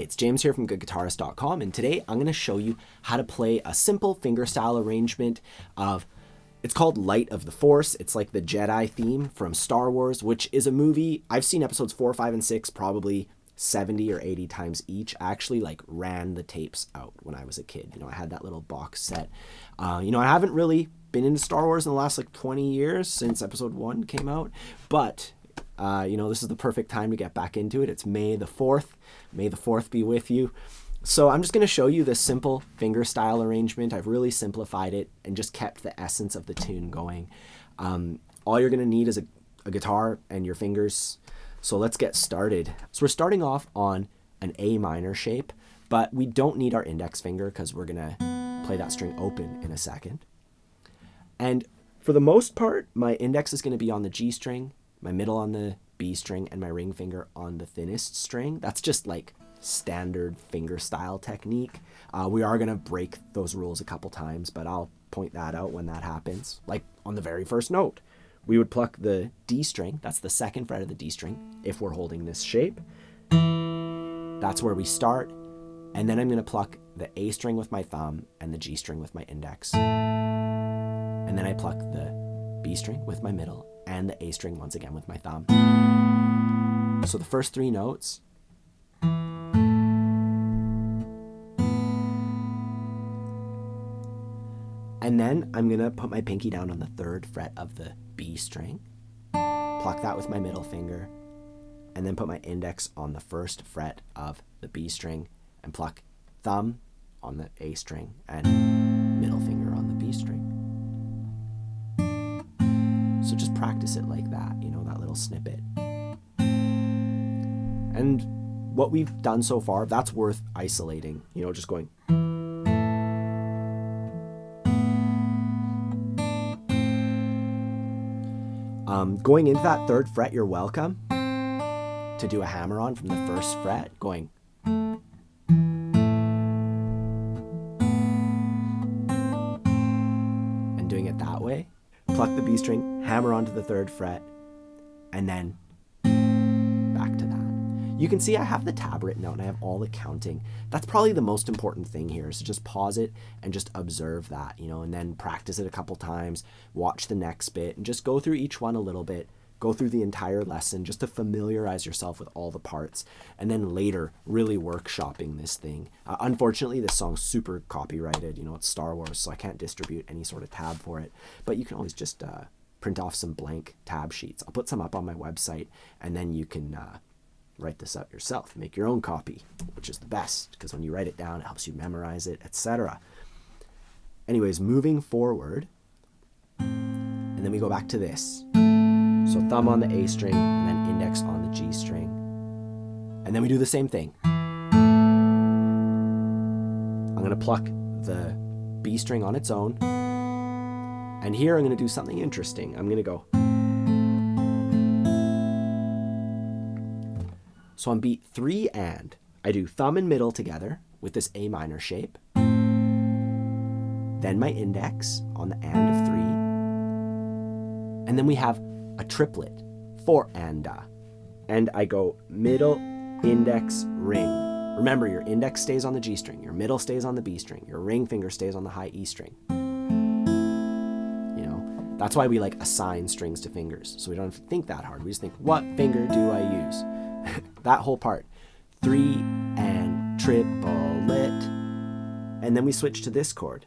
Hey, it's James here from GoodGuitarist.com, and today I'm going to show you how to play a simple fingerstyle arrangement of, it's called Light of the Force. It's like the Jedi theme from Star Wars, which is a movie. I've seen episodes 4, 5, and 6 probably 70 or 80 times each. I actually ran the tapes out when I was a kid. I had that little box set. I haven't really been into Star Wars in the last 20 years since episode 1 came out, but this is the perfect time to get back into it. It's May the 4th. May the 4th be with you. So I'm just going to show you this simple fingerstyle arrangement. I've really simplified it and just kept the essence of the tune going. All you're going to need is a guitar and your fingers. So let's get started. So we're starting off on an A minor shape, but we don't need our index finger because we're going to play that string open in a second. And for the most part, my index is going to be on the G string, my middle on the B string, and my ring finger on the thinnest string. That's just standard fingerstyle technique. We are going to break those rules a couple times, but I'll point that out when that happens. Like on the very first note, we would pluck the D string. That's the second fret of the D string if we're holding this shape. That's where we start. And then I'm going to pluck the A string with my thumb and the G string with my index. And then I pluck the B string with my middle and the A string once again with my thumb. So the first three notes. And then I'm going to put my pinky down on the third fret of the B string, pluck that with my middle finger, and then put my index on the first fret of the B string and pluck thumb on the A string and middle finger on the B string. So just practice it like that, that little snippet. And what we've done so far, that's worth isolating, just going. Going into that third fret, you're welcome to do a hammer-on from the first fret, going. And doing it that way. Pluck the B string, hammer onto the third fret, and then back to that. You can see I have the tab written out and I have all the counting. That's probably the most important thing here, is to just pause it and just observe that, and then practice it a couple times, watch the next bit, and just go through each one a little bit, go through the entire lesson just to familiarize yourself with all the parts, and then later really workshopping this thing. Unfortunately, this song's super copyrighted. It's Star Wars, so I can't distribute any sort of tab for it, but you can always just print off some blank tab sheets. I'll put some up on my website, and then you can write this up yourself, make your own copy, which is the best, because when you write it down, it helps you memorize it, etc. Anyways, moving forward, and then we go back to this. So thumb on the A string, and then index on the G string. And then we do the same thing. I'm going to pluck the B string on its own. And here I'm going to do something interesting. I'm going to go. So on beat 3 and, I do thumb and middle together with this A minor shape. Then my index on the and of 3. And then we have a triplet, 4 and I go middle, index, ring. Remember, your index stays on the G string, your middle stays on the B string, your ring finger stays on the high E string. That's why we assign strings to fingers, so we don't have to think that hard. We just think, what finger do I use? That whole part. 3 and triplet. And then we switch to this chord.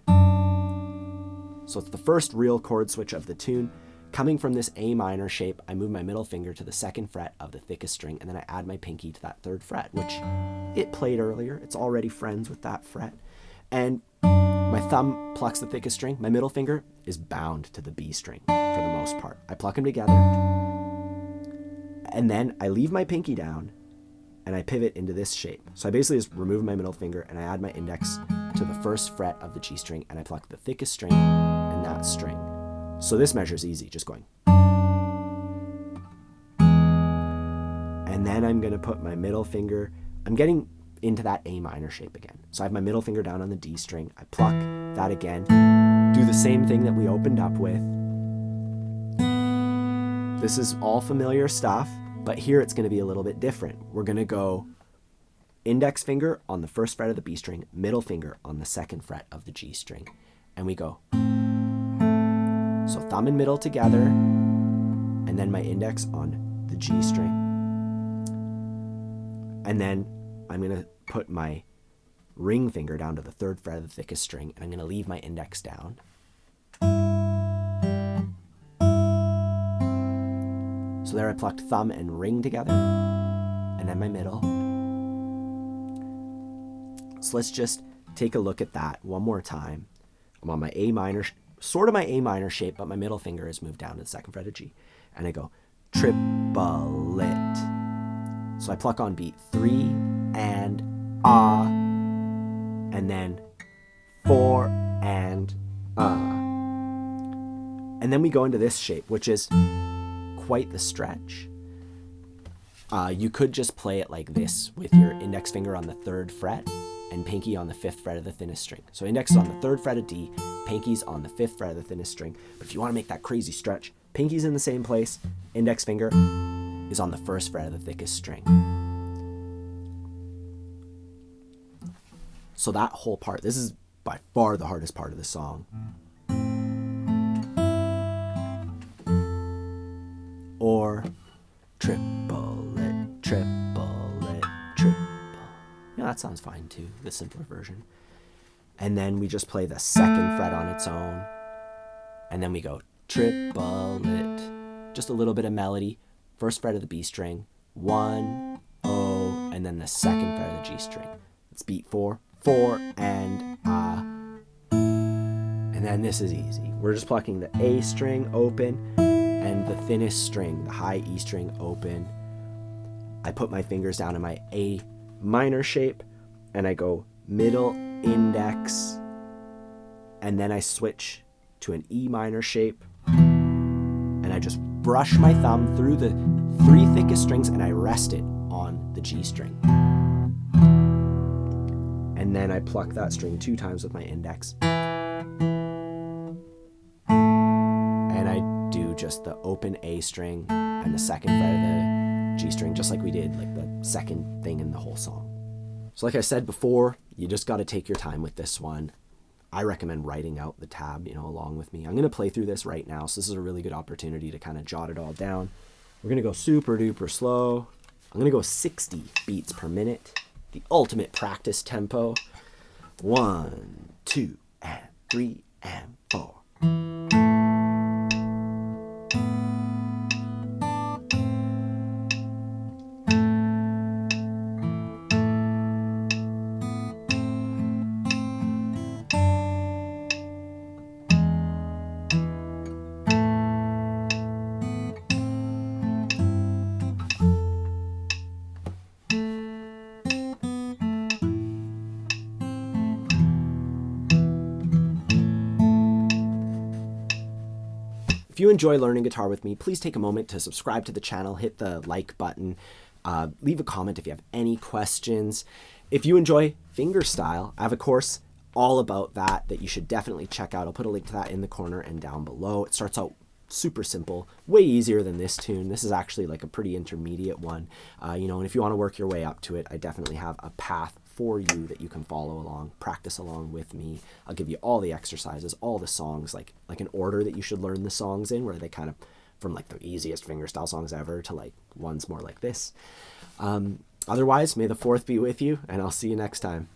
So it's the first real chord switch of the tune. Coming from this A minor shape, I move my middle finger to the second fret of the thickest string, and then I add my pinky to that third fret, which it played earlier. It's already friends with that fret. And my thumb plucks the thickest string. My middle finger is bound to the B string for the most part. I pluck them together. And then I leave my pinky down and I pivot into this shape. So I basically just remove my middle finger and I add my index to the first fret of the G string, and I pluck the thickest string and that string. So this measure is easy, just going. And then I'm going to put my middle finger, I'm getting into that A minor shape again. So I have my middle finger down on the D string. I pluck that again. Do the same thing that we opened up with. This is all familiar stuff, but here it's going to be a little bit different. We're going to go index finger on the first fret of the B string, middle finger on the second fret of the G string. And we go. So thumb and middle together, and then my index on the G string. And then I'm going to put my ring finger down to the third fret of the thickest string, and I'm going to leave my index down. So there I plucked thumb and ring together, and then my middle. So let's just take a look at that one more time. I'm on my A minor, sort of my A minor shape, but my middle finger is moved down to the second fret of G. And I go triplet. So I pluck on beat 3 and and then 4 and and then we go into this shape, which is quite the stretch. You could just play it like this with your index finger on the 3rd fret and pinky on the 5th fret of the thinnest string. So index is on the 3rd fret of D, pinky's on the 5th fret of the thinnest string. But if you want to make that crazy stretch, pinky's in the same place, index finger is on the 1st fret of the thickest string. So that whole part, this is by far the hardest part of the song. Or triplet, triplet, triple. Yeah, that sounds fine too, the simpler version. And then we just play the 2nd fret on its own. And then we go triplet. Just a little bit of melody. 1st fret of the B string, 1, O, and then the 2nd fret of the G string. It's beat 4, 4 and And then this is easy. We're just plucking the A string open and the thinnest string, the high E string, open. I put my fingers down in my A minor shape and I go middle, index, and then I switch to an E minor shape and I just brush my thumb through the 3 thickest strings and I rest it on the G string. And then I pluck that string 2 times with my index. And I do just the open A string and the 2nd fret of the G string, just like we did, like the 2nd thing in the whole song. So like I said before, you just got to take your time with this one. I recommend writing out the tab, along with me. I'm going to play through this right now, so this is a really good opportunity to kind of jot it all down. We're going to go super duper slow. I'm going to go 60 beats per minute, the ultimate practice tempo. 1, 2, and 3, and 4. If you enjoy learning guitar with me, please take a moment to subscribe to the channel, hit the like button, leave a comment if you have any questions. If you enjoy fingerstyle, I have a course all about that you should definitely check out. I'll put a link to that in the corner and down below. It starts out super simple, way easier than this tune. This is actually like a pretty intermediate one, and if you want to work your way up to it, I definitely have a path for you that you can follow along, practice along with me. I'll give you all the exercises, all the songs, like an order that you should learn the songs in, where they kind of from like the easiest fingerstyle songs ever to like ones more like this. Otherwise, may the 4th be with you, and I'll see you next time.